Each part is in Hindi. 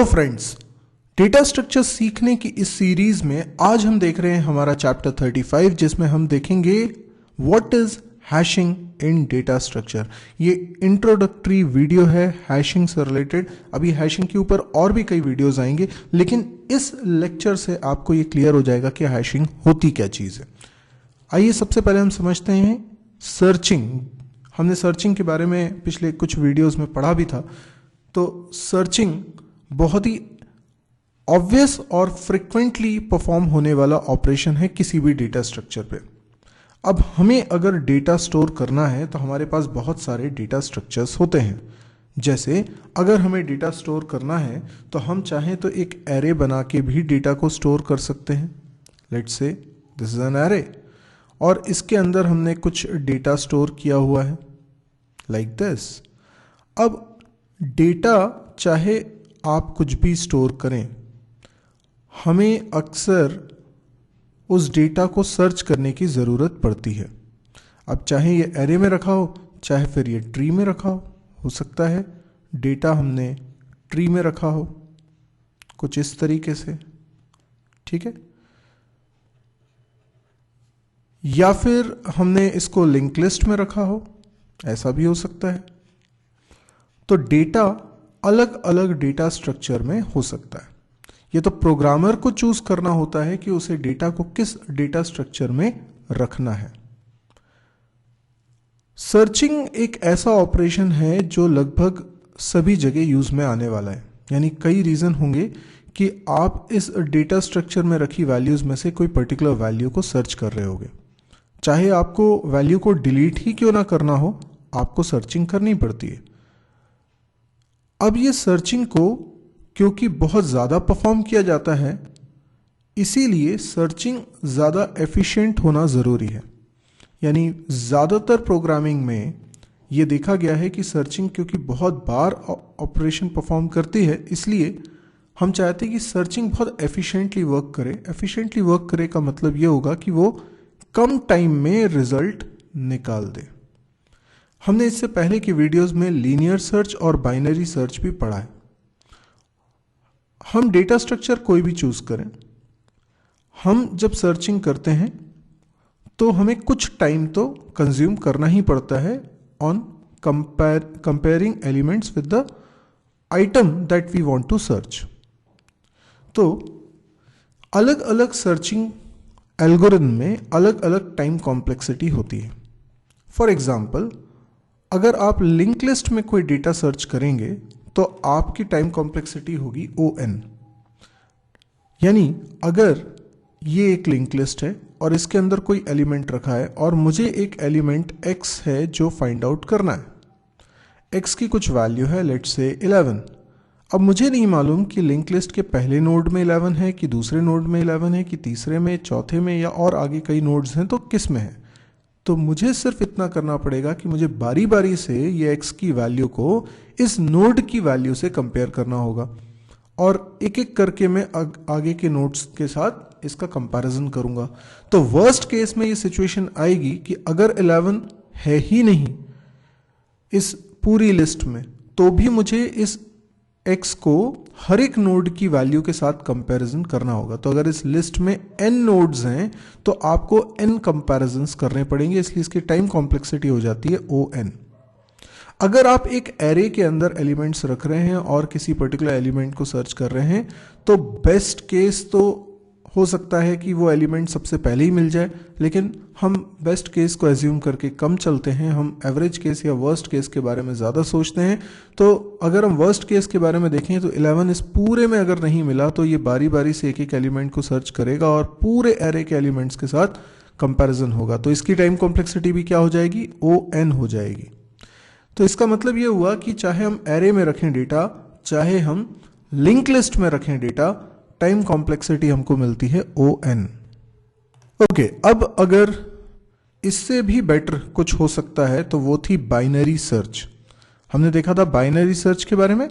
तो फ्रेंड्स, डेटा स्ट्रक्चर सीखने की इस सीरीज में आज हम देख रहे हैं हमारा चैप्टर 35, जिसमें हम देखेंगे what is hashing in data structure. ये इंट्रोडक्टरी वीडियो है हैशिंग से रिलेटेड। अभी हैशिंग के ऊपर और भी कई वीडियोस आएंगे, लेकिन इस लेक्चर से आपको ये क्लियर हो जाएगा कि हैशिंग होती क्या चीज़ है। आइए सबसे पहले हम समझते हैं सर्चिंग। हमने सर्चिंग के बारे में पिछले कुछ वीडियोस में पढ़ा भी था। तो सर्चिंग बहुत ही ऑब्वियस और फ्रिक्वेंटली परफॉर्म होने वाला ऑपरेशन है किसी भी डेटा स्ट्रक्चर पे। अब हमें अगर डेटा स्टोर करना है तो हमारे पास बहुत सारे डेटा स्ट्रक्चर्स होते हैं। जैसे अगर हमें डेटा स्टोर करना है तो हम चाहें तो एक एरे बना के भी डेटा को स्टोर कर सकते हैं। Let's say this is an array और इसके अंदर हमने कुछ डेटा स्टोर किया हुआ है लाइक दिस। अब डेटा चाहे आप कुछ भी स्टोर करें, हमें अक्सर उस डेटा को सर्च करने की ज़रूरत पड़ती है। अब चाहे ये एरे में रखा हो, चाहे फिर ये ट्री में रखा हो सकता है डेटा हमने ट्री में रखा हो कुछ इस तरीके से, ठीक है, या फिर हमने इसको लिंक लिस्ट में रखा हो, ऐसा भी हो सकता है। तो डेटा अलग अलग डेटा स्ट्रक्चर में हो सकता है। ये तो प्रोग्रामर को चूज करना होता है कि उसे डेटा को किस डेटा स्ट्रक्चर में रखना है। सर्चिंग एक ऐसा ऑपरेशन है जो लगभग सभी जगह यूज में आने वाला है। यानी कई रीजन होंगे कि आप इस डेटा स्ट्रक्चर में रखी वैल्यूज में से कोई पर्टिकुलर वैल्यू को सर्च कर रहे होगे। चाहे आपको वैल्यू को डिलीट ही क्यों ना करना हो, आपको सर्चिंग करनी पड़ती है। अब ये सर्चिंग को क्योंकि बहुत ज़्यादा परफॉर्म किया जाता है, इसीलिए सर्चिंग ज़्यादा एफिशिएंट होना ज़रूरी है। यानी ज़्यादातर प्रोग्रामिंग में ये देखा गया है कि सर्चिंग क्योंकि बहुत बार ऑपरेशन परफॉर्म करती है, इसलिए हम चाहते हैं कि सर्चिंग बहुत एफिशिएंटली वर्क करे। एफिशिएंटली वर्क करे का मतलब ये होगा कि वो कम टाइम में रिजल्ट निकाल दे। हमने इससे पहले की वीडियोस में लीनियर सर्च और बाइनरी सर्च भी पढ़ा है। हम डेटा स्ट्रक्चर कोई भी चूज करें, हम जब सर्चिंग करते हैं तो हमें कुछ टाइम तो कंज्यूम करना ही पड़ता है on comparing elements with the item that we want to search. तो अलग अलग सर्चिंग एल्गोरिथम में अलग अलग टाइम कॉम्प्लेक्सिटी होती है। फॉर एग्जाम्पल, अगर आप लिंक लिस्ट में कोई डेटा सर्च करेंगे तो आपकी टाइम कॉम्प्लेक्सिटी होगी ON। यानी अगर ये एक लिंक लिस्ट है और इसके अंदर कोई एलिमेंट रखा है और मुझे एक एलिमेंट X है जो फाइंड आउट करना है। X की कुछ वैल्यू है, लेट्स से 11। अब मुझे नहीं मालूम कि लिंक लिस्ट के पहले नोड में 11 है कि दूसरे नोड में 11 है कि तीसरे में, चौथे में, या और आगे कई नोड्स हैं तो किस में है। तो मुझे सिर्फ इतना करना पड़ेगा कि मुझे बारी बारी से ये X की वैल्यू को इस नोड की वैल्यू से कंपेयर करना होगा और एक एक करके मैं आगे के नोड्स के साथ इसका कंपैरिजन करूंगा। तो वर्स्ट केस में ये सिचुएशन आएगी कि अगर 11 है ही नहीं इस पूरी लिस्ट में, तो भी मुझे इस X को हर एक नोड की वैल्यू के साथ कंपैरिजन करना होगा। तो अगर इस लिस्ट में n नोड्स हैं तो आपको n कंपैरिजंस करने पड़ेंगे, इसलिए इसकी टाइम कॉम्प्लेक्सिटी हो जाती है ON। अगर आप एक एरे के अंदर एलिमेंट्स रख रहे हैं और किसी पर्टिकुलर एलिमेंट को सर्च कर रहे हैं तो बेस्ट केस तो हो सकता है कि वो एलिमेंट सबसे पहले ही मिल जाए, लेकिन हम बेस्ट केस को एज्यूम करके कम चलते हैं। हम एवरेज केस या वर्स्ट केस के बारे में ज़्यादा सोचते हैं। तो अगर हम वर्स्ट केस के बारे में देखें तो 11 इस पूरे में अगर नहीं मिला तो ये बारी बारी से एक एक एलिमेंट को सर्च करेगा और पूरे एरे के एलिमेंट्स के साथ कंपैरिजन होगा। तो इसकी टाइम कॉम्प्लेक्सिटी भी क्या हो जाएगी, ON हो जाएगी। तो इसका मतलब ये हुआ कि चाहे हम एरे में रखें डेटा, चाहे हम लिंक लिस्ट में रखें डेटा, टाइम कॉम्प्लेक्सिटी हमको मिलती है ON। ओके, अब अगर इससे भी बेटर कुछ हो सकता है तो वो थी बाइनरी सर्च। हमने देखा था बाइनरी सर्च के बारे में।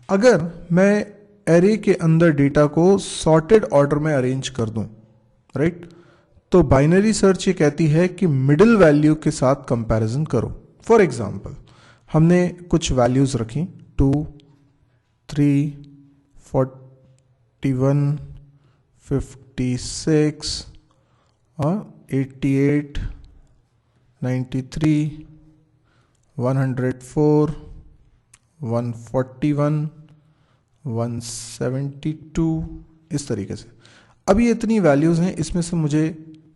अगर मैं एरे के अंदर डेटा को सॉर्टेड ऑर्डर में अरेंज कर दूं, राइट, तो बाइनरी सर्च ये कहती है कि मिडिल वैल्यू के साथ कंपैरिजन करो। फॉर एग्जाम्पल, हमने कुछ वैल्यूज रखी 2, 3, 41, 56 और 88, 93, 104, 141, 172, इस तरीके से। अब ये इतनी वैल्यूज़ हैं, इसमें से मुझे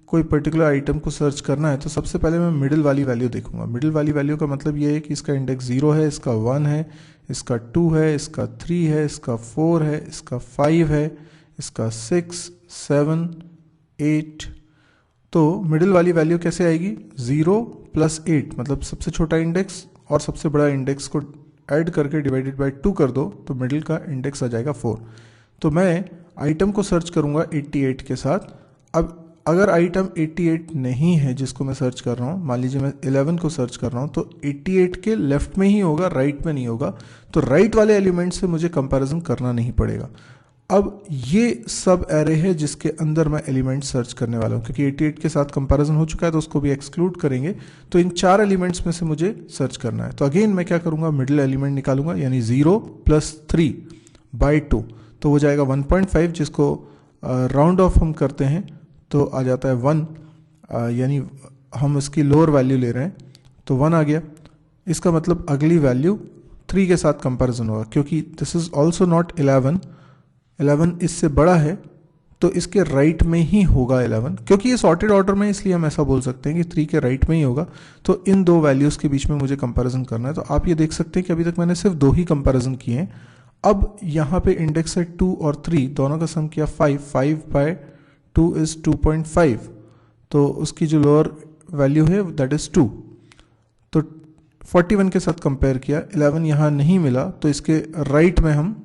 कोई पर्टिकुलर आइटम को सर्च करना है तो सबसे पहले मैं मिडिल वाली वैल्यू देखूंगा। मिडिल वाली वैल्यू का मतलब ये है कि इसका इंडेक्स 0 है, इसका 1 है, इसका 2 है, इसका 3 है, इसका 4 है, इसका 5 है, इसका 6, 7, 8। तो मिडिल वाली वैल्यू कैसे आएगी? 0 + 8, मतलब सबसे छोटा इंडेक्स और सबसे बड़ा इंडेक्स को ऐड करके डिवाइडेड बाय 2 कर दो तो मिडिल का इंडेक्स आ जाएगा 4। तो मैं आइटम को सर्च करूंगा 88 के साथ। अब अगर आइटम 88 नहीं है जिसको मैं सर्च कर रहा हूँ, मान लीजिए मैं 11 को सर्च कर रहा हूँ, तो 88 के लेफ्ट में ही होगा, राइट में नहीं होगा। तो राइट वाले एलिमेंट से मुझे कंपैरिजन करना नहीं पड़ेगा। अब ये सब एरे है जिसके अंदर मैं एलिमेंट सर्च करने वाला हूँ, क्योंकि 88 के साथ कंपैरिजन हो चुका है तो उसको भी एक्सक्लूड करेंगे। तो इन 4 एलिमेंट्स में से मुझे सर्च करना है। तो अगेन मैं क्या करूँगा, मिडिल एलिमेंट निकालूंगा, यानी 0 + 3/2 तो हो जाएगा 1.5, जिसको राउंड ऑफ हम करते हैं तो आ जाता है 1, यानी हम इसकी लोअर वैल्यू ले रहे हैं तो 1 आ गया। इसका मतलब अगली वैल्यू 3 के साथ कंपैरिजन होगा, क्योंकि दिस इज ऑल्सो नॉट 11 इससे बड़ा है तो इसके राइट में ही होगा 11, क्योंकि ये सॉर्टेड ऑर्डर में, इसलिए हम ऐसा बोल सकते हैं कि 3 के राइट में ही होगा। तो इन दो वैल्यूज़ के बीच में मुझे कंपैरिजन करना है। तो आप ये देख सकते हैं कि अभी तक मैंने सिर्फ 2 ही कंपैरिजन किए हैं। अब यहाँ पे इंडेक्स है 2 और 3, दोनों का सम किया 5/2 इज 2.5, तो उसकी जो लोअर वैल्यू है दैट इज 2। तो 41 के साथ कंपेयर किया, 11 यहाँ नहीं मिला तो इसके राइट में हम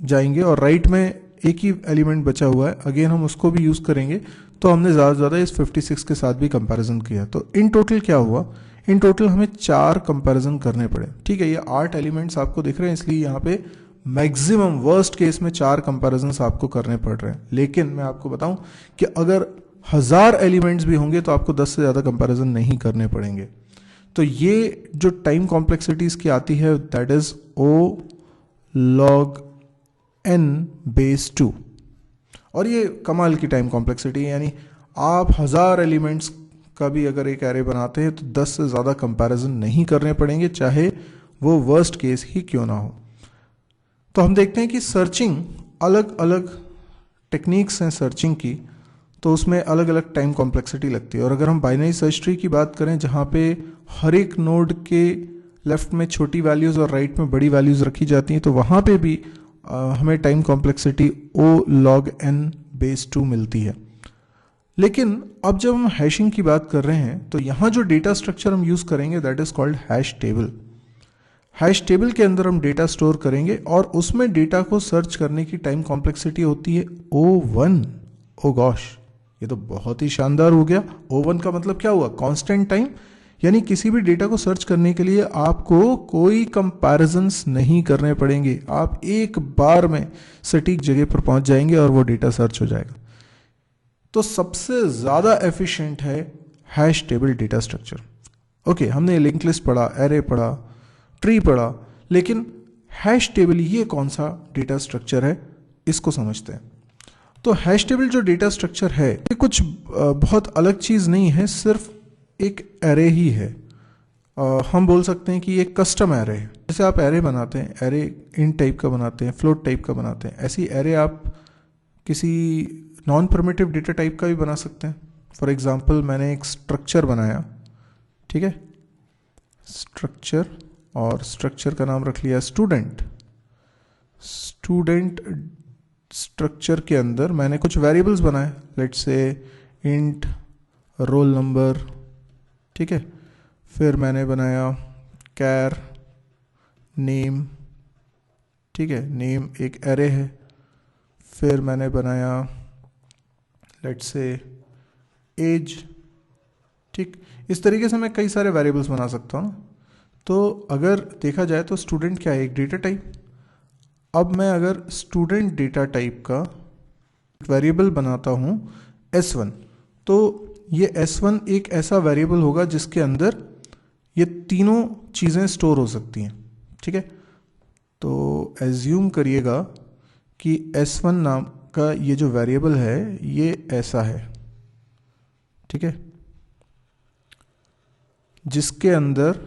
जाएंगे और राइट में एक ही एलिमेंट बचा हुआ है, अगेन हम उसको भी यूज़ करेंगे। तो हमने ज़्यादा से ज़्यादा इस 56 के साथ भी कंपैरिजन किया। तो इन टोटल क्या हुआ, इन टोटल हमें 4 कंपैरिजन करने पड़े। ठीक है, ये 8 एलिमेंट्स आपको दिख रहे हैं, इसलिए यहाँ पे मैक्सिमम वर्स्ट केस में 4 कंपैरिजंस आपको करने पड़ रहे हैं। लेकिन मैं आपको बताऊं कि अगर 1000 एलिमेंट्स भी होंगे तो आपको 10 से ज़्यादा कंपैरिजन नहीं करने पड़ेंगे। तो ये जो टाइम कॉम्प्लेक्सिटी इसकी आती है that is O log n/2, और ये कमाल की टाइम कॉम्प्लेक्सिटी है। यानी आप 1000 एलिमेंट्स का भी अगर एक एरे बनाते हैं तो 10 से ज़्यादा कंपैरिजन नहीं करने पड़ेंगे, चाहे वो वर्स्ट केस ही क्यों ना हो। तो हम देखते हैं कि सर्चिंग, अलग अलग टेक्निक्स हैं सर्चिंग की, तो उसमें अलग अलग टाइम कॉम्प्लेक्सिटी लगती है। और अगर हम बाइनरी सर्च ट्री की बात करें जहाँ पे हर एक नोड के लेफ्ट में छोटी वैल्यूज़ और राइट में बड़ी वैल्यूज़ रखी जाती हैं, तो वहाँ पे भी हमें time complexity O log n/2 मिलती है। लेकिन अब जब हम हैशिंग की बात कर रहे हैं तो यहाँ जो डेटा स्ट्रक्चर हम यूज़ करेंगे that is called hash table. Hash table के अंदर हम डेटा स्टोर करेंगे और उसमें डेटा को सर्च करने की टाइम कॉम्प्लेक्सिटी होती है O1। ओ गॉश, ये तो बहुत ही शानदार हो गया। O1 का मतलब क्या हुआ, कांस्टेंट टाइम, यानी किसी भी डेटा को सर्च करने के लिए आपको कोई कंपैरिजंस नहीं करने पड़ेंगे, आप एक बार में सटीक जगह पर पहुंच जाएंगे और वो डेटा सर्च हो जाएगा। तो सबसे ज़्यादा एफिशिएंट है hash table data structure. Okay, हमने लिंक लिस्ट पढ़ा, एरे पढ़ा, ट्री पढ़ा, लेकिन हैश टेबल ये कौन सा डेटा स्ट्रक्चर है, इसको समझते हैं। तो हैश टेबल जो डेटा स्ट्रक्चर है ये कुछ बहुत अलग चीज़ नहीं है, सिर्फ एक एरे ही है। हम बोल सकते हैं कि ये कस्टम एरे है। जैसे आप एरे बनाते हैं, एरे इन टाइप का बनाते हैं, फ्लोट टाइप का बनाते हैं, ऐसी एरे आप किसी नॉन परमिटिव डेटा टाइप का भी बना सकते हैं। फॉर एग्जांपल मैंने एक स्ट्रक्चर बनाया, ठीक है, स्ट्रक्चर, और स्ट्रक्चर का नाम रख लिया स्टूडेंट। स्टूडेंट स्ट्रक्चर के अंदर मैंने कुछ वेरिएबल्स बनाए, let's say int roll number, ठीक है। फिर मैंने बनाया कैर नेम, ठीक है, नेम एक एरे है। फिर मैंने बनाया लेट्स से एज, ठीक। इस तरीके से मैं कई सारे वेरिएबल्स बना सकता हूँ। तो अगर देखा जाए तो स्टूडेंट क्या है, एक डेटा टाइप। अब मैं अगर स्टूडेंट डेटा टाइप का वेरिएबल बनाता हूँ S1, तो ये S1 एक ऐसा वेरिएबल होगा जिसके अंदर ये तीनों चीज़ें स्टोर हो सकती हैं, ठीक है। तो एज्यूम करिएगा कि S1 नाम का ये जो वेरिएबल है ये ऐसा है, ठीक है, जिसके अंदर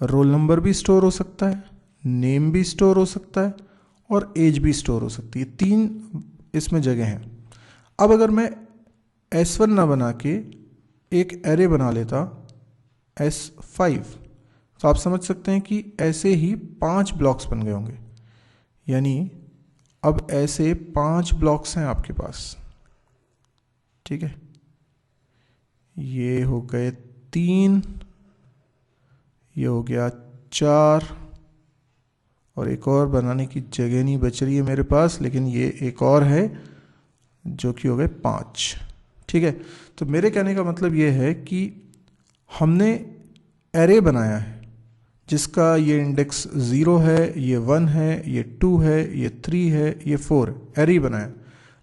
रोल नंबर भी स्टोर हो सकता है, नेम भी स्टोर हो सकता है और एज भी स्टोर हो सकती है। 3 इसमें जगह हैं। अब अगर मैं S1 ना बना के एक एरे बना लेता S5, तो आप समझ सकते हैं कि ऐसे ही 5 ब्लॉक्स बन गए होंगे। यानी अब ऐसे 5 ब्लॉक्स हैं आपके पास, ठीक है। ये हो गए 3, ये हो गया 4, और एक और बनाने की जगह नहीं बच रही है मेरे पास, लेकिन ये एक और है जो कि हो गए 5, ठीक है। तो मेरे कहने का मतलब ये है कि हमने एरे बनाया है जिसका ये इंडेक्स 0 है, ये 1 है, ये 2 है, ये 3 है, ये 4 है, एरे बनाया।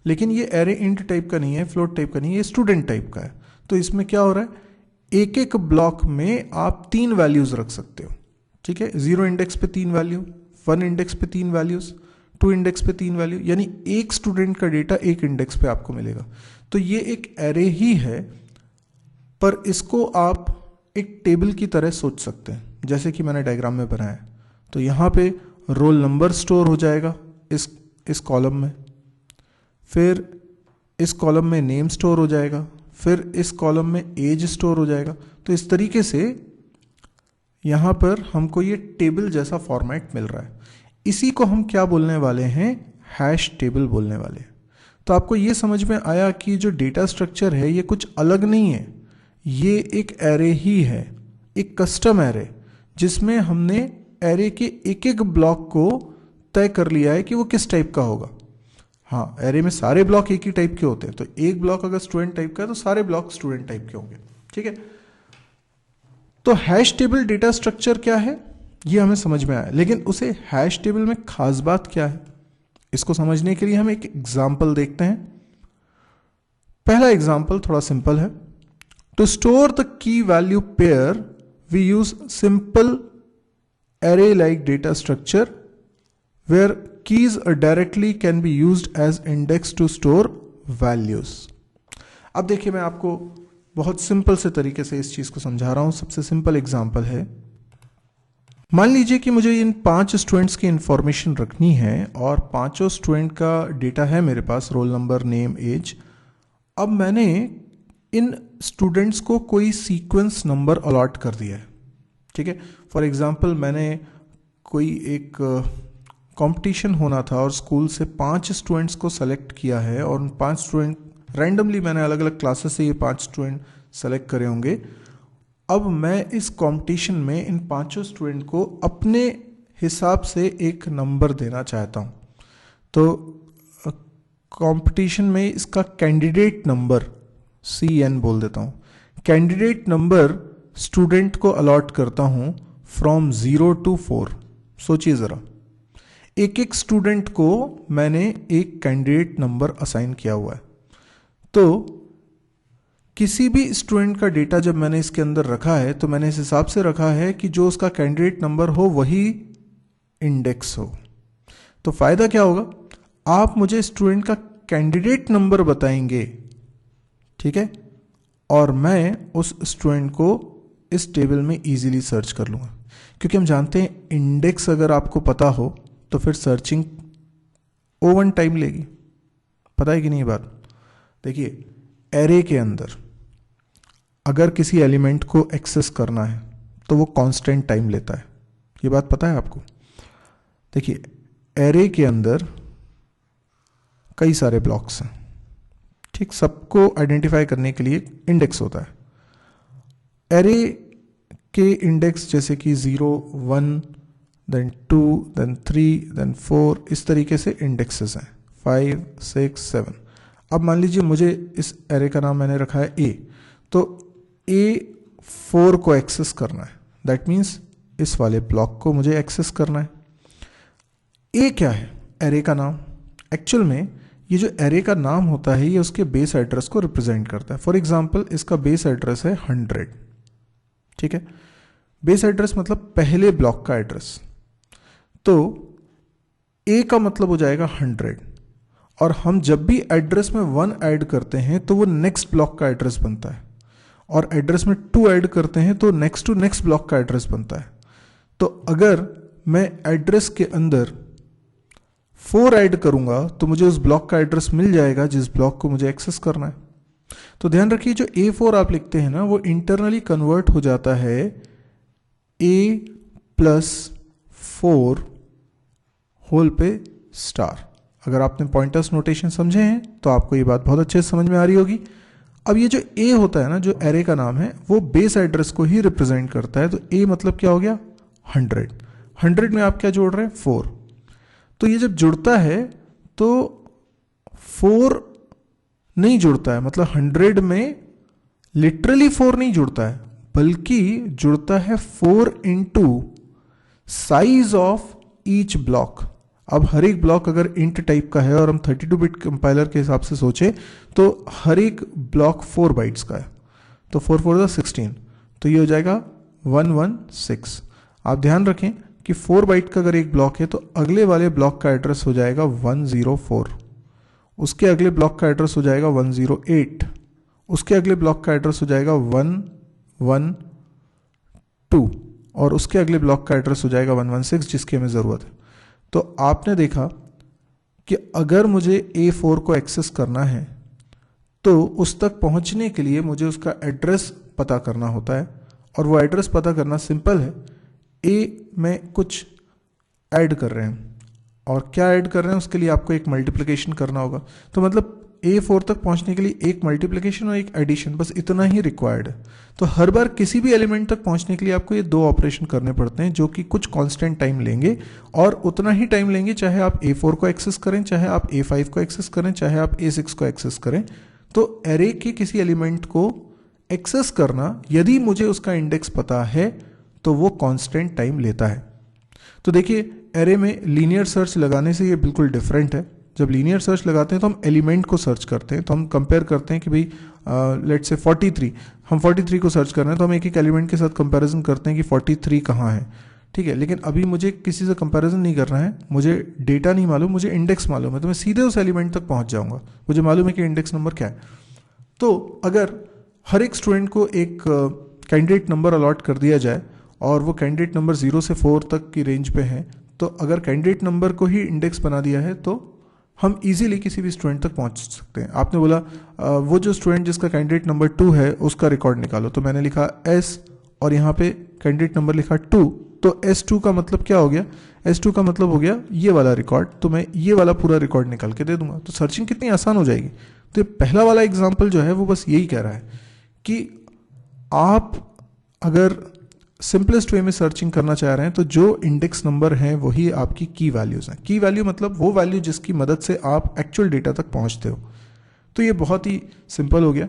लेकिन ये एरे इंट टाइप का नहीं है, फ्लोट टाइप का नहीं है, ये स्टूडेंट टाइप का है। तो इसमें क्या हो रहा है, एक एक ब्लॉक में आप 3 वैल्यूज रख सकते हो, ठीक है। 0 इंडेक्स पे 3 वैल्यू, 1 इंडेक्स पे 3 वैल्यूज, 2 इंडेक्स पे 3 वैल्यू, यानी एक स्टूडेंट का डेटा एक इंडेक्स पे आपको मिलेगा। तो ये एक एरे ही है, पर इसको आप एक टेबल की तरह सोच सकते हैं, जैसे कि मैंने डायग्राम में बनाया। तो यहाँ पे रोल नंबर स्टोर हो जाएगा इस कॉलम में, फिर इस कॉलम में नेम स्टोर हो जाएगा, फिर इस कॉलम में एज स्टोर हो जाएगा। तो इस तरीके से यहाँ पर हमको ये टेबल जैसा फॉर्मेट मिल रहा है। इसी को हम क्या बोलने वाले हैं, हैश टेबल बोलने वाले हैं। तो आपको ये समझ में आया कि जो डेटा स्ट्रक्चर है ये कुछ अलग नहीं है, ये एक एरे ही है, एक कस्टम एरे, जिसमें हमने एरे के एक एक ब्लॉक को तय कर लिया है कि वो किस टाइप का होगा। हाँ, एरे में सारे ब्लॉक एक ही टाइप के होते हैं, तो एक ब्लॉक अगर स्टूडेंट टाइप का है तो सारे ब्लॉक स्टूडेंट टाइप के होंगे, ठीक है। तो हैश टेबल डेटा स्ट्रक्चर क्या है ये हमें समझ में आया, लेकिन उसे हैश टेबल में खास बात क्या है, इसको समझने के लिए हम एक एग्जाम्पल देखते हैं। पहला एग्जाम्पल थोड़ा सिंपल है। To store the key value pair we use simple array like data structure where keys directly can be used as index to store values। अब देखिए, मैं आपको बहुत सिंपल से तरीके से इस चीज को समझा रहा हूं। सबसे सिंपल एग्जांपल है, मान लीजिए कि मुझे इन 5 स्टूडेंट्स की इंफॉर्मेशन रखनी है और 5 स्टूडेंट का डेटा है मेरे पास, रोल नंबर, नेम, एज। अब मैंने इन स्टूडेंट्स को कोई सीक्वेंस नंबर अलॉट कर दिया है, ठीक है। फॉर एग्जांपल, मैंने कोई एक कंपटीशन होना था और स्कूल से 5 स्टूडेंट्स को सेलेक्ट किया है, और उन 5 स्टूडेंट रैंडमली मैंने अलग अलग क्लासेस से ये 5 स्टूडेंट सेलेक्ट करे होंगे। अब मैं इस कंपटीशन में इन 5 स्टूडेंट को अपने हिसाब से एक नंबर देना चाहता हूँ। तो कंपटीशन में इसका कैंडिडेट नंबर CN बोल देता हूँ। कैंडिडेट नंबर स्टूडेंट को अलॉट करता हूँ फ्रॉम 0 to 4। सोचिए ज़रा, एक एक स्टूडेंट को मैंने एक कैंडिडेट नंबर असाइन किया हुआ है। तो किसी भी स्टूडेंट का डेटा जब मैंने इसके अंदर रखा है तो मैंने इस हिसाब से रखा है कि जो उसका कैंडिडेट नंबर हो वही इंडेक्स हो। तो फायदा क्या होगा, आप मुझे स्टूडेंट का कैंडिडेट नंबर बताएंगे, ठीक है, और मैं उस स्टूडेंट को इस टेबल में इजीली सर्च कर लूँगा। क्योंकि हम जानते हैं इंडेक्स अगर आपको पता हो तो फिर सर्चिंग ओवन टाइम लेगी। पता है कि नहीं बात? देखिए, एरे के अंदर अगर किसी एलिमेंट को एक्सेस करना है तो वो कांस्टेंट टाइम लेता है, ये बात पता है आपको। देखिए, एरे के अंदर कई सारे ब्लॉक्स हैं, ठीक, सबको आइडेंटिफाई करने के लिए इंडेक्स होता है। एरे के इंडेक्स जैसे कि 0, 1, then 2, then 3, then 4, इस तरीके से इंडेक्सेस हैं, 5, 6, 7। अब मान लीजिए मुझे इस एरे का नाम मैंने रखा है A, तो A4 को एक्सेस करना है, दैट मीन्स इस वाले ब्लॉक को मुझे एक्सेस करना है। A क्या है? एरे का नाम। एक्चुअल में ये जो एरे का नाम होता है ये उसके बेस एड्रेस को रिप्रेजेंट करता है। फॉर एग्जाम्पल, इसका बेस एड्रेस है 100, ठीक है। बेस एड्रेस मतलब पहले ब्लॉक का एड्रेस। तो A का मतलब हो जाएगा 100, और हम जब भी एड्रेस में 1 ऐड करते हैं तो वो नेक्स्ट ब्लॉक का एड्रेस बनता है, और एड्रेस में 2 ऐड करते हैं तो नेक्स्ट टू नेक्स्ट ब्लॉक का एड्रेस बनता है। तो अगर मैं एड्रेस के अंदर 4 ऐड करूंगा तो मुझे उस ब्लॉक का एड्रेस मिल जाएगा जिस ब्लॉक को मुझे एक्सेस करना है। तो ध्यान रखिए, जो A4 आप लिखते हैं ना, वो इंटरनली कन्वर्ट हो जाता है A+4 होल पे स्टार। अगर आपने पॉइंटर्स नोटेशन समझे हैं तो आपको ये बात बहुत अच्छे से समझ में आ रही होगी। अब ये जो A होता है ना, जो एरे का नाम है, वो बेस एड्रेस को ही रिप्रेजेंट करता है। तो A मतलब क्या हो गया? 100। 100 में आप क्या जोड़ रहे हैं? 4। तो ये जब जुड़ता है तो 4 नहीं जुड़ता है, मतलब 100 में लिटरली 4 नहीं जुड़ता है, बल्कि जुड़ता है 4 into size of each block. अब हर एक ब्लॉक अगर इंट टाइप का है और हम 32 बिट कंपाइलर के हिसाब से सोचे तो हर एक ब्लॉक 4 बाइट्स का है, तो 4 4 16, तो ये हो जाएगा 116। आप ध्यान रखें कि 4 बाइट का अगर एक ब्लॉक है तो अगले वाले ब्लॉक का एड्रेस हो जाएगा 104, उसके अगले ब्लॉक का एड्रेस हो जाएगा 108, उसके अगले ब्लॉक का एड्रेस हो जाएगा 112, और उसके अगले ब्लॉक का एड्रेस हो जाएगा 116, जिसकी हमें ज़रूरत है। तो आपने देखा कि अगर मुझे A4 को एक्सेस करना है तो उस तक पहुंचने के लिए मुझे उसका एड्रेस पता करना होता है, और वो एड्रेस पता करना सिंपल है। A में कुछ ऐड कर रहे हैं, और क्या ऐड कर रहे हैं उसके लिए आपको एक मल्टीप्लिकेशन करना होगा। तो मतलब A4 तक पहुंचने के लिए एक मल्टीप्लिकेशन और एक एडिशन, बस इतना ही रिक्वायर्ड है। तो हर बार किसी भी एलिमेंट तक पहुंचने के लिए आपको ये 2 ऑपरेशन करने पड़ते हैं, जो कि कुछ कांस्टेंट टाइम लेंगे, और उतना ही टाइम लेंगे चाहे आप A4 को एक्सेस करें, चाहे आप A5 को एक्सेस करें, चाहे आप A6 को एक्सेस करें। तो एरे के किसी एलिमेंट को एक्सेस करना, यदि मुझे उसका इंडेक्स पता है, तो वो कांस्टेंट टाइम लेता है। तो देखिए, एरे में लीनियर सर्च लगाने से ये बिल्कुल डिफरेंट है। जब लीनियर सर्च लगाते हैं तो हम एलिमेंट को सर्च करते हैं, तो हम कंपेयर करते हैं कि भाई लेट्स से 43, हम 43 को सर्च कर रहे हैं, तो हम एक एक एलिमेंट के साथ कंपैरिजन करते हैं कि 43 कहाँ है, ठीक है। लेकिन अभी मुझे किसी से कंपैरिजन नहीं करना है, मुझे डेटा नहीं मालूम, मुझे इंडेक्स मालूम है, तो मैं सीधे उस एलिमेंट तक पहुँच जाऊँगा, मुझे मालूम है कि इंडेक्स नंबर क्या है। तो अगर हर एक स्टूडेंट को एक कैंडिडेट नंबर अलॉट कर दिया जाए, और वो कैंडिडेट नंबर 0 से 4 तक की रेंज पे है, तो अगर कैंडिडेट नंबर को ही इंडेक्स बना दिया है तो हम इजीली किसी भी स्टूडेंट तक पहुंच सकते हैं। आपने बोला वो जो स्टूडेंट जिसका कैंडिडेट नंबर 2 है उसका रिकॉर्ड निकालो, तो मैंने लिखा S और यहाँ पे कैंडिडेट नंबर लिखा 2, तो S2 का मतलब क्या हो गया? S2 का मतलब हो गया ये वाला रिकॉर्ड, तो मैं ये वाला पूरा रिकॉर्ड निकाल के दे दूंगा, तो सर्चिंग कितनी आसान हो जाएगी। तो पहला वाला एग्जाम्पल जो है वो बस यही कह रहा है कि आप अगर सिंपलेस्ट वे में सर्चिंग करना चाह रहे हैं तो जो इंडेक्स नंबर हैं वही आपकी की वैल्यूज़ हैं। की वैल्यू मतलब वो वैल्यू जिसकी मदद से आप एक्चुअल डेटा तक पहुंचते हो। तो ये बहुत ही सिंपल हो गया।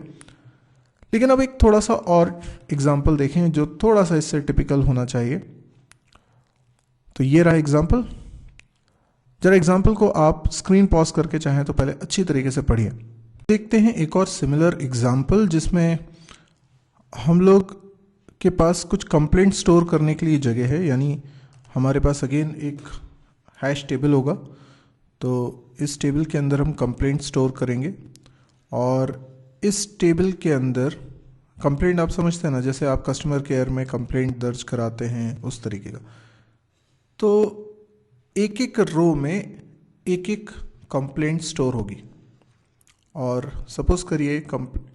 लेकिन अब एक थोड़ा सा और एग्जांपल देखें जो थोड़ा सा इससे टिपिकल होना चाहिए। तो ये रहा एग्जांपल। जरा एग्जांपल को आप स्क्रीन पॉज करके चाहें तो पहले अच्छी तरीके से पढ़िए। देखते हैं एक और सिमिलर एग्जांपल जिसमें हम लोग के पास कुछ कंप्लेंट स्टोर करने के लिए जगह है, यानी हमारे पास अगेन एक हैश टेबल होगा। तो इस टेबल के अंदर हम कंप्लेंट स्टोर करेंगे, और इस टेबल के अंदर कंप्लेंट आप समझते हैं ना, जैसे आप कस्टमर केयर में कंप्लेंट दर्ज कराते हैं उस तरीके का। तो एक एक रो में एक एक कंप्लेंट स्टोर होगी, और सपोज करिए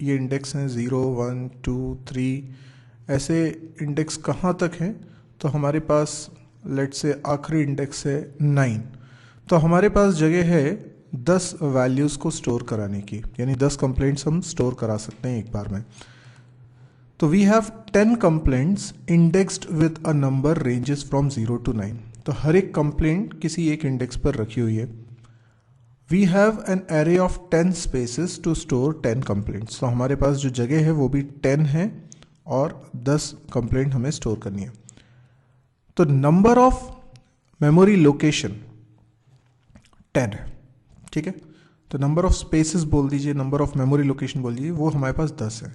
ये इंडेक्स हैं 0 1 2 3, ऐसे इंडेक्स कहाँ तक है? तो हमारे पास लेट्स से आखिरी इंडेक्स है 9, तो हमारे पास जगह है 10 वैल्यूज़ को स्टोर कराने की, यानी 10 कंप्लेंट्स हम स्टोर करा सकते हैं एक बार में। तो we have 10 complaints indexed with a number ranges from 0 to 9। तो हर एक कंप्लेंट किसी एक इंडेक्स पर रखी हुई है। We have an array of 10 spaces to store 10 complaints. तो हमारे पास जो जगह है वो भी 10 है, और 10 कंप्लेंट हमें स्टोर करनी है। तो नंबर ऑफ मेमोरी लोकेशन 10 है, ठीक है। तो नंबर ऑफ स्पेसेस बोल दीजिए, नंबर ऑफ मेमोरी लोकेशन बोल दीजिए, वो हमारे पास 10 है,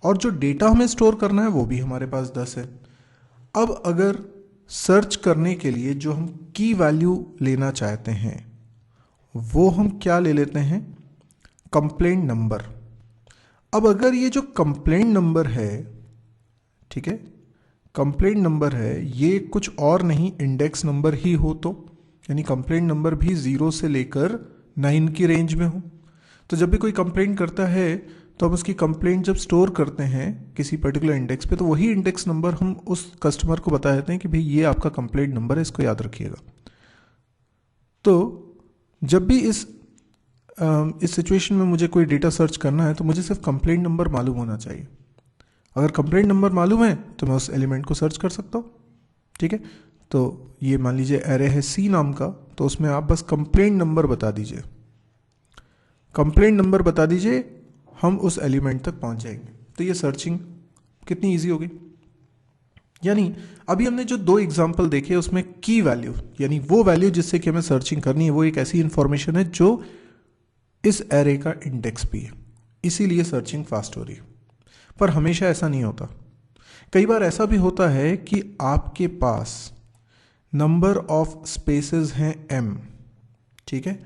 और जो डेटा हमें स्टोर करना है वो भी हमारे पास 10 है। अब अगर सर्च करने के लिए जो हम की वैल्यू लेना चाहते हैं वो हम क्या ले लेते हैं, कंप्लेंट नंबर। अब अगर ये जो कंप्लेंट नंबर है, ठीक है, कंप्लेंट नंबर है, ये कुछ और नहीं इंडेक्स नंबर ही हो तो, यानी कंप्लेंट नंबर भी 0 से लेकर 9 की रेंज में हो, तो जब भी कोई कंप्लेंट करता है तो हम उसकी कंप्लेंट जब स्टोर करते हैं किसी पर्टिकुलर इंडेक्स पे, तो वही इंडेक्स नंबर हम उस कस्टमर को बता देते हैं कि भाई ये आपका कंप्लेंट नंबर है, इसको याद रखिएगा। तो जब भी इस सिचुएशन में मुझे कोई डेटा सर्च करना है तो मुझे सिर्फ कंप्लेंट नंबर मालूम होना चाहिए। अगर कंप्लेंट नंबर मालूम है तो मैं उस एलिमेंट को सर्च कर सकता हूँ, ठीक है। तो ये मान लीजिए एरे है सी नाम का, तो उसमें आप बस कंप्लेंट नंबर बता दीजिए, कंप्लेंट नंबर बता दीजिए, हम उस एलिमेंट तक पहुंच जाएंगे। तो ये सर्चिंग कितनी इजी हो गई। यानी अभी हमने जो 2 एग्जांपल देखे उसमें की वैल्यू, यानी वो वैल्यू जिससे कि हमें सर्चिंग करनी है, वो एक ऐसी इंफॉर्मेशन है जो इस एरे का इंडेक्स भी है, इसीलिए सर्चिंग फास्ट हो रही है। पर हमेशा ऐसा नहीं होता, कई बार ऐसा भी होता है कि आपके पास नंबर ऑफ स्पेसेस हैं m, ठीक है,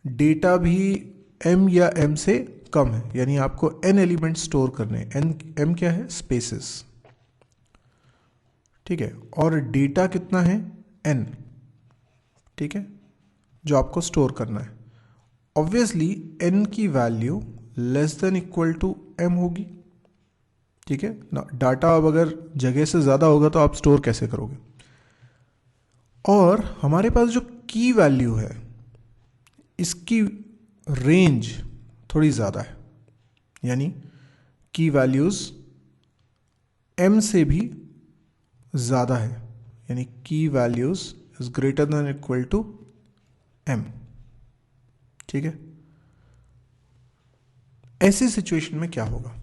डेटा भी m या m से कम है, यानी आपको n एलिमेंट स्टोर करने, m क्या है, स्पेसेस, ठीक है, और डेटा कितना है, n, ठीक है, जो आपको स्टोर करना है। ऑब्वियसली n की value less than equal to m होगी, ठीक है ना। डाटा अब अगर जगह से ज़्यादा होगा तो आप स्टोर कैसे करोगे। और हमारे पास जो की वैल्यू है इसकी रेंज थोड़ी ज़्यादा है, यानी की वैल्यूज़ m से भी ज़्यादा है, यानी की values is greater than equal to m, ठीक है। ऐसी सिचुएशन में क्या होगा,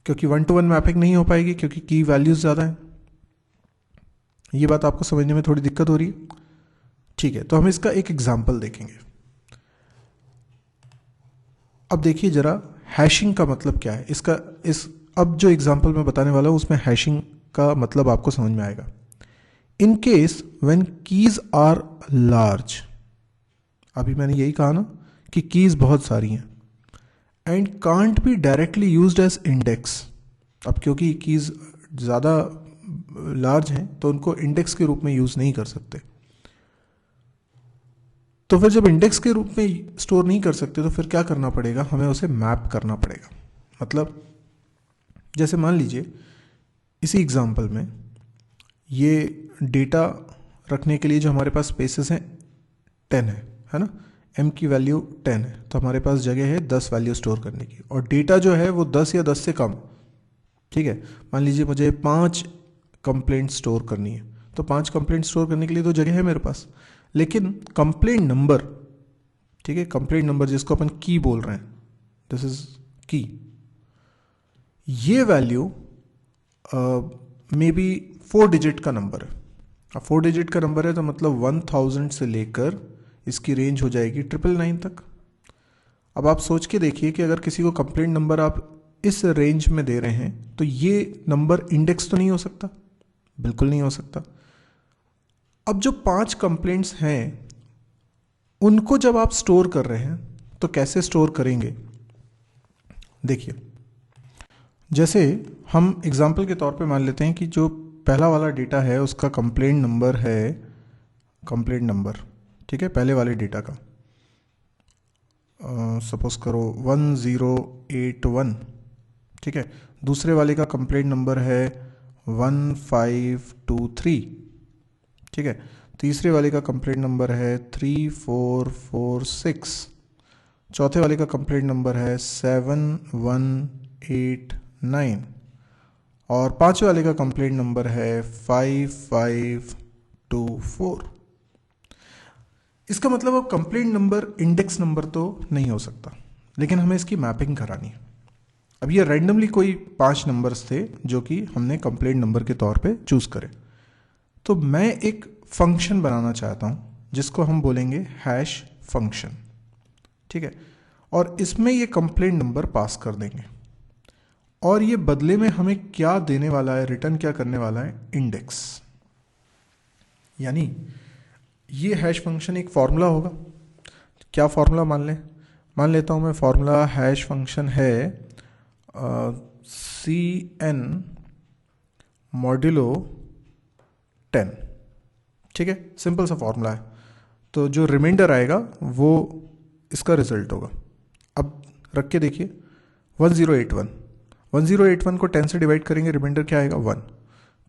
क्योंकि 1-to-1 मैपिंग नहीं हो पाएगी क्योंकि की वैल्यूज ज़्यादा है। ये बात आपको समझने में थोड़ी दिक्कत हो रही है, ठीक है। तो हम इसका एक एग्जांपल देखेंगे। अब देखिए जरा हैशिंग का मतलब क्या है इसका, अब जो एग्जांपल मैं बताने वाला हूं उसमें हैशिंग का मतलब आपको समझ में आएगा। In case when keys are large, अभी मैंने यही कहा ना कि कीज बहुत सारी हैं, and can't be directly used as index. अब क्योंकि कीज ज़्यादा लार्ज हैं तो उनको इंडेक्स के रूप में यूज़ नहीं कर सकते, तो फिर जब इंडेक्स के रूप में स्टोर नहीं कर सकते तो फिर क्या करना पड़ेगा, हमें उसे मैप करना पड़ेगा। मतलब जैसे मान लीजिए इसी एग्जांपल में ये डेटा रखने के लिए जो हमारे पास स्पेसेस हैं 10 है ना, m की वैल्यू 10 है, तो हमारे पास जगह है 10 वैल्यू स्टोर करने की, और डेटा जो है वो 10 या 10 से कम, ठीक है। मान लीजिए मुझे 5 कंप्लेंट स्टोर करनी है, तो 5 कंप्लेंट स्टोर करने के लिए तो जगह है मेरे पास, लेकिन कंप्लेंट नंबर, ठीक है, कंप्लेंट नंबर जिसको अपन की बोल रहे हैं, दिस इज की, ये वैल्यू मे बी 4 डिजिट का नंबर है। अब 4 डिजिट का नंबर है तो मतलब 1000 से लेकर इसकी रेंज हो जाएगी 999 तक। अब आप सोच के देखिए कि अगर किसी को कंप्लेंट नंबर आप इस रेंज में दे रहे हैं तो ये नंबर इंडेक्स तो नहीं हो सकता, बिल्कुल नहीं हो सकता। अब जो 5 कंप्लेंट्स हैं उनको जब आप स्टोर कर रहे हैं तो कैसे स्टोर करेंगे, देखिए जैसे हम एग्जाम्पल के तौर पे मान लेते हैं कि जो पहला वाला डेटा है उसका कंप्लेंट नंबर है, कंप्लेंट नंबर, ठीक है, पहले वाले डेटा का सपोज करो 1081, ठीक है। दूसरे वाले का कंप्लेंट नंबर है 1523, ठीक है। तीसरे वाले का कंप्लेंट नंबर है 3446, चौथे वाले का कंप्लेंट नंबर है 7189, और पांचवे वाले का कंप्लेंट नंबर है 5524। इसका मतलब अब कंप्लेंट नंबर इंडेक्स नंबर तो नहीं हो सकता, लेकिन हमें इसकी मैपिंग करानी है। अब ये रैंडमली कोई 5 नंबर्स थे जो कि हमने कंप्लेंट नंबर के तौर पे चूज करे, तो मैं एक फंक्शन बनाना चाहता हूं जिसको हम बोलेंगे हैश फंक्शन, ठीक है, और इसमें ये कंप्लेंट नंबर पास कर देंगे, और ये बदले में हमें क्या देने वाला है, रिटर्न क्या करने वाला है, इंडेक्स, यानी ये हैश फंक्शन एक फॉर्मूला होगा। क्या फॉर्मूला मान लेता हूँ मैं, फॉर्मूला हैश फंक्शन है CN मॉड्यूलो 10। ठीक है, सिंपल सा फॉर्मूला है। तो जो रिमाइंडर आएगा वो इसका रिजल्ट होगा। अब रख के देखिए 1081 को 10 से डिवाइड करेंगे, रिमाइंडर क्या आएगा 1।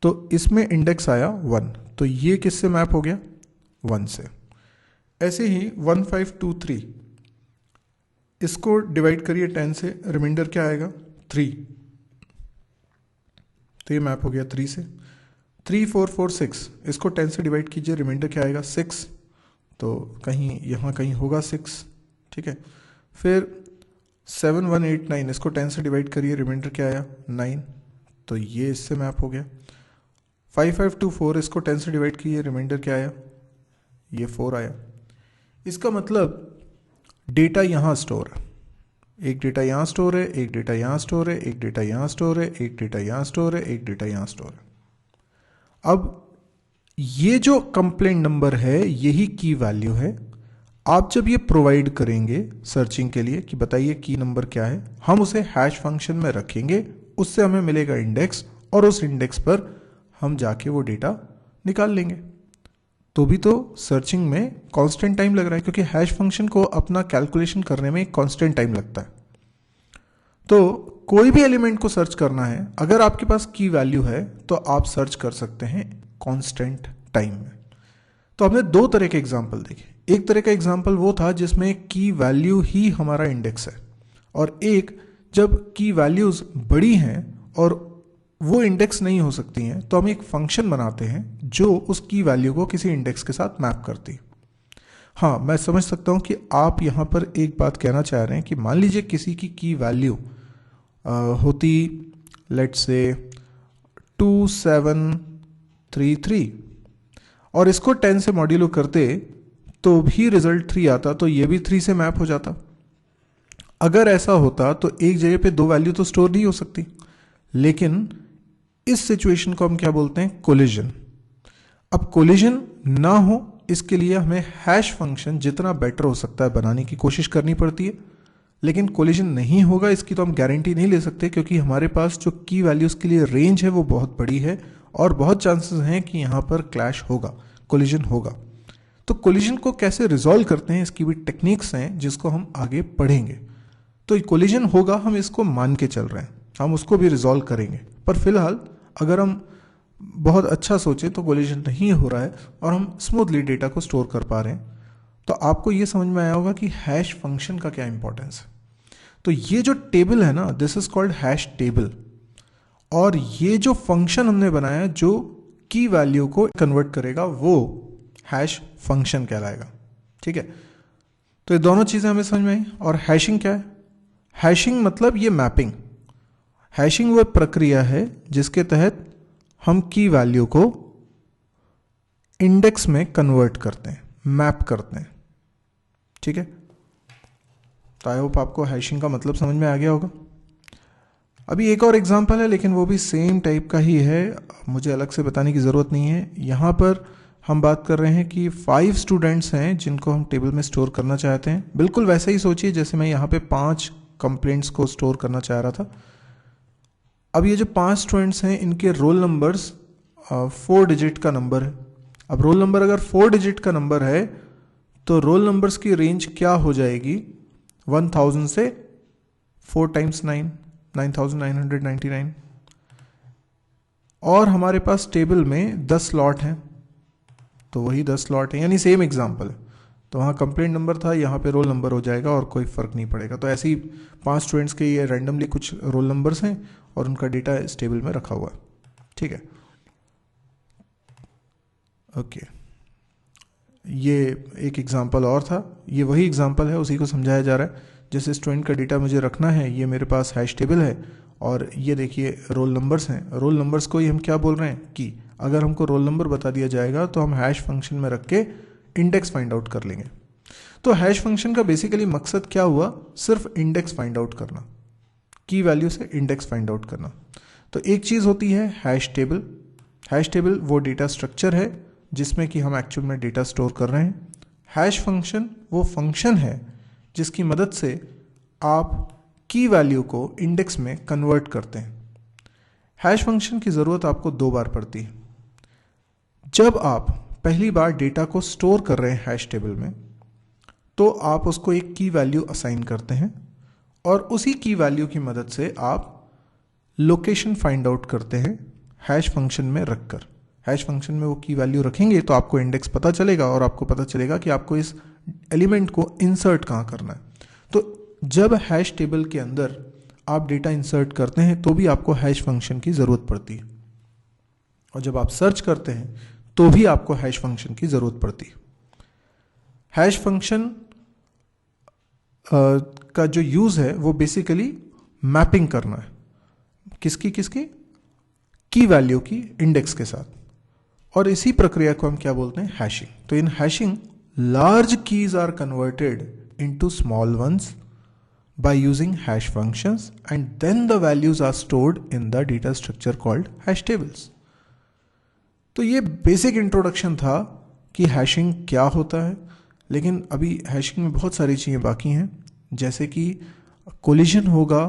तो इसमें इंडेक्स आया 1, तो ये किससे मैप हो गया 1 से। ऐसे ही 1523 इसको डिवाइड करिए 10 से, रिमाइंडर क्या आएगा 3, तो ये मैप हो गया 3 से। 3446 इसको 10 से डिवाइड कीजिए, रिमाइंडर क्या आएगा 6, तो कहीं यहाँ कहीं होगा 6। ठीक है, फिर 7189 इसको 10 से डिवाइड करिए, रिमाइंडर क्या आया 9, तो ये इससे मैप हो गया। 5524 इसको 10 से डिवाइड कीजिए, रिमाइंडर क्या आया, ये 4 आया। इसका मतलब डेटा यहाँ स्टोर है, एक डेटा यहाँ स्टोर है, एक डेटा यहाँ स्टोर है, एक डेटा यहाँ स्टोर है, एक डेटा यहाँ स्टोर है, एक डेटा यहाँ स्टोर है। अब ये जो कंप्लेंट नंबर है यही की वैल्यू है। आप जब ये प्रोवाइड करेंगे सर्चिंग के लिए कि बताइए की नंबर क्या है, हम उसे हैश फंक्शन में रखेंगे, उससे हमें मिलेगा इंडेक्स, और उस इंडेक्स पर हम जाके वो डेटा निकाल लेंगे। तो भी तो सर्चिंग में कांस्टेंट टाइम लग रहा है, क्योंकि हैश फंक्शन को अपना कैलकुलेशन करने में एक कांस्टेंट टाइम लगता है। तो कोई भी एलिमेंट को सर्च करना है, अगर आपके पास की वैल्यू है तो आप सर्च कर सकते हैं कांस्टेंट टाइम में। तो हमने दो तरह के एग्जांपल देखे। एक तरह का एग्जांपल वो था जिसमें की वैल्यू ही हमारा इंडेक्स है, और एक जब की वैल्यूज बड़ी हैं और वो इंडेक्स नहीं हो सकती हैं, तो हम एक फंक्शन बनाते हैं जो उस की वैल्यू को किसी इंडेक्स के साथ मैप करती है। हाँ, मैं समझ सकता हूँ कि आप यहाँ पर एक बात कहना चाह रहे हैं कि मान लीजिए किसी की वैल्यू होती लेट्स से 2733 और इसको 10 से मॉड्यूलो करते तो भी रिजल्ट 3 आता, तो ये भी 3 से मैप हो जाता। अगर ऐसा होता तो एक जगह पे दो वैल्यू तो स्टोर नहीं हो सकती, लेकिन इस सिचुएशन को हम क्या बोलते हैं, कोलिजन। अब कोलिजन ना हो इसके लिए हमें हैश फंक्शन जितना बेटर हो सकता है बनाने की कोशिश करनी पड़ती है, लेकिन कोलिजन नहीं होगा इसकी तो हम गारंटी नहीं ले सकते, क्योंकि हमारे पास जो की वैल्यूज के लिए रेंज है वो बहुत बड़ी है और बहुत चांसेस हैं कि यहाँ पर क्लैश होगा, कोलिजन होगा। तो कोलिजन को कैसे रिजॉल्व करते हैं इसकी भी टेक्निक्स हैं जिसको हम आगे पढ़ेंगे। तो कोलिजन होगा, हम इसको मान के चल रहे हैं, हम उसको भी रिजॉल्व करेंगे, पर फिलहाल अगर हम बहुत अच्छा सोचें तो कोलिजन नहीं हो रहा है और हम स्मूथली डेटा को स्टोर कर पा रहे हैं। तो आपको ये समझ में आया होगा कि हैश फंक्शन का क्या इंपॉर्टेंस है। तो ये जो टेबल है ना, this is called hash table, और ये जो फंक्शन हमने बनाया जो की वैल्यू को कन्वर्ट करेगा वो हैश फंक्शन कहलाएगा। ठीक है, तो ये दोनों चीजें हमें समझ में आई। और हैशिंग क्या है? हैशिंग मतलब ये मैपिंग। हैशिंग वो प्रक्रिया है जिसके तहत हम की वैल्यू को इंडेक्स में कन्वर्ट करते हैं, मैप करते हैं। ठीक है, तो आई होप आपको हैशिंग का मतलब समझ में आ गया होगा। अभी एक और एग्जांपल है, लेकिन वो भी सेम टाइप का ही है, मुझे अलग से बताने की ज़रूरत नहीं है। यहाँ पर हम बात कर रहे हैं कि 5 स्टूडेंट्स हैं जिनको हम टेबल में स्टोर करना चाहते हैं। बिल्कुल वैसे ही सोचिए जैसे मैं यहाँ पे 5 कंप्लेंट्स को स्टोर करना चाह रहा था। अब ये जो 5 स्टूडेंट्स हैं इनके रोल नंबर्स 4 डिजिट का नंबर है। अब रोल नंबर अगर 4 डिजिट का नंबर है तो रोल नंबर्स की रेंज क्या हो जाएगी, 1000 से 4 टाइम्स 9, 9999। और हमारे पास टेबल में 10 स्लॉट हैं, तो वही 10 स्लॉट हैं, यानी सेम एग्जांपल है। तो वहाँ कंप्लेंट नंबर था, यहाँ पे रोल नंबर हो जाएगा और कोई फ़र्क नहीं पड़ेगा। तो ऐसे ही 5 स्टूडेंट्स के ये रैंडमली कुछ रोल नंबर्स हैं और उनका डेटा इस टेबल में रखा हुआ है। ठीक है, ओके, ये एक एग्जांपल और था, ये वही एग्जांपल है, उसी को समझाया जा रहा है। जैसे स्टूडेंट का डेटा मुझे रखना है, ये मेरे पास हैश टेबल है और ये देखिए रोल नंबर्स हैं। रोल नंबर्स को ही हम क्या बोल रहे हैं कि अगर हमको रोल नंबर बता दिया जाएगा तो हम हैश फंक्शन में रख के इंडेक्स फाइंड आउट कर लेंगे। तो हैश फंक्शन का बेसिकली मकसद क्या हुआ, सिर्फ इंडेक्स फाइंड आउट करना, की वैल्यू से इंडेक्स फाइंड आउट करना। तो एक चीज़ होती है हैश टेबल। हैश टेबल वो डेटा स्ट्रक्चर है जिसमें कि हम एक्चुअल में डेटा स्टोर कर रहे हैं। हैश फंक्शन वो फंक्शन है जिसकी मदद से आप की वैल्यू को इंडेक्स में कन्वर्ट करते हैं। हैश फंक्शन की ज़रूरत आपको 2 बार पड़ती है। जब आप पहली बार डेटा को स्टोर कर रहे हैं हैश टेबल में, तो आप उसको एक की वैल्यू असाइन करते हैं और उसी की वैल्यू की मदद से आप लोकेशन फाइंड आउट करते हैं हैश फंक्शन में रखकर। हैश फंक्शन में वो की वैल्यू रखेंगे तो आपको इंडेक्स पता चलेगा और आपको पता चलेगा कि आपको इस एलिमेंट को इंसर्ट कहाँ करना है। तो जब हैश टेबल के अंदर आप डेटा इंसर्ट करते हैं तो भी आपको हैश फंक्शन की ज़रूरत पड़ती है, और जब आप सर्च करते हैं तो भी आपको हैश फंक्शन की ज़रूरत पड़ती है। हैश फंक्शन का जो यूज़ है वो बेसिकली मैपिंग करना है, किसकी की वैल्यू की इंडेक्स के साथ, और इसी प्रक्रिया को हम क्या बोलते हैं, हैशिंग। तो in hashing large keys are converted into small ones by using hash functions and then the values are stored in the data structure called hash tables। तो ये बेसिक इंट्रोडक्शन था कि हैशिंग क्या होता है, लेकिन अभी हैशिंग में बहुत सारी चीज़ें बाकी हैं, जैसे कि कोलिजन होगा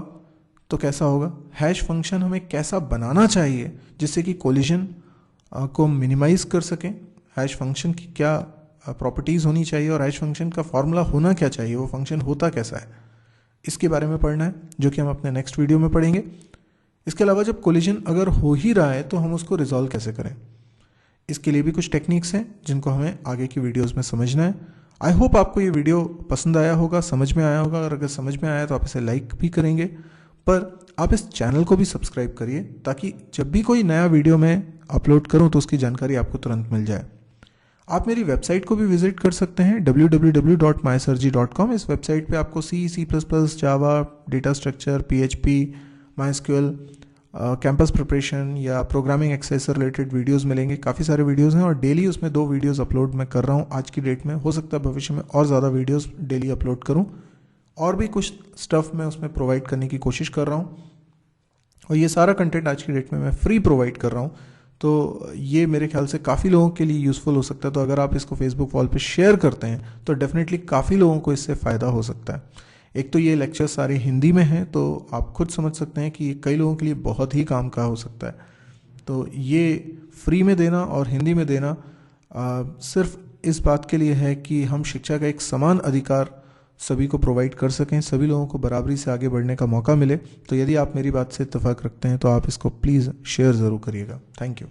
तो कैसा होगा, हैश फंक्शन हमें कैसा बनाना चाहिए जिससे कि कोलिजन को मिनिमाइज कर सकें, हैश फंक्शन की क्या प्रॉपर्टीज़ होनी चाहिए और हैश फंक्शन का फॉर्मूला होना क्या चाहिए, वो फंक्शन होता कैसा है, इसके बारे में पढ़ना है, जो कि हम अपने नेक्स्ट वीडियो में पढ़ेंगे। इसके अलावा जब कोलिजन अगर हो ही रहा है तो हम उसको रिजॉल्व कैसे करें, इसके लिए भी कुछ टेक्निक्स हैं जिनको हमें आगे की वीडियोस में समझना है। आई होप आपको ये वीडियो पसंद आया होगा, समझ में आया होगा, और अगर समझ में आया तो आप इसे लाइक भी करेंगे, पर आप इस चैनल को भी सब्सक्राइब करिए ताकि जब भी कोई नया वीडियो मैं अपलोड करूँ तो उसकी जानकारी आपको तुरंत मिल जाए। आप मेरी वेबसाइट को भी विजिट कर सकते हैं www.mysirji.com। इस वेबसाइट पे आपको C, C++, Java, data structure, PHP, MySQL, campus preparation या प्रोग्रामिंग एक्सेस से रिलेटेड वीडियोस मिलेंगे। काफ़ी सारे वीडियोस हैं और डेली उसमें 2 वीडियोस अपलोड मैं कर रहा हूँ आज की डेट में। हो सकता है भविष्य में और ज़्यादा वीडियोस डेली अपलोड करूँ, और भी कुछ स्टफ़ मैं उसमें प्रोवाइड करने की कोशिश कर रहा हूँ, और ये सारा कंटेंट आज की डेट में मैं फ्री प्रोवाइड कर रहा हूँ। तो ये मेरे ख्याल से काफ़ी लोगों के लिए यूज़फुल हो सकता है। तो अगर आप इसको फेसबुक वॉल पे शेयर करते हैं तो डेफिनेटली काफ़ी लोगों को इससे फ़ायदा हो सकता है। एक तो ये लेक्चर सारे हिंदी में हैं, तो आप खुद समझ सकते हैं कि कई लोगों के लिए बहुत ही काम का हो सकता है। तो ये फ्री में देना और हिंदी में देना सिर्फ इस बात के लिए है कि हम शिक्षा का एक समान अधिकार सभी को प्रोवाइड कर सकें, सभी लोगों को बराबरी से आगे बढ़ने का मौका मिले। तो यदि आप मेरी बात से इत्तेफाक रखते हैं तो आप इसको प्लीज़ शेयर ज़रूर करिएगा। Thank you.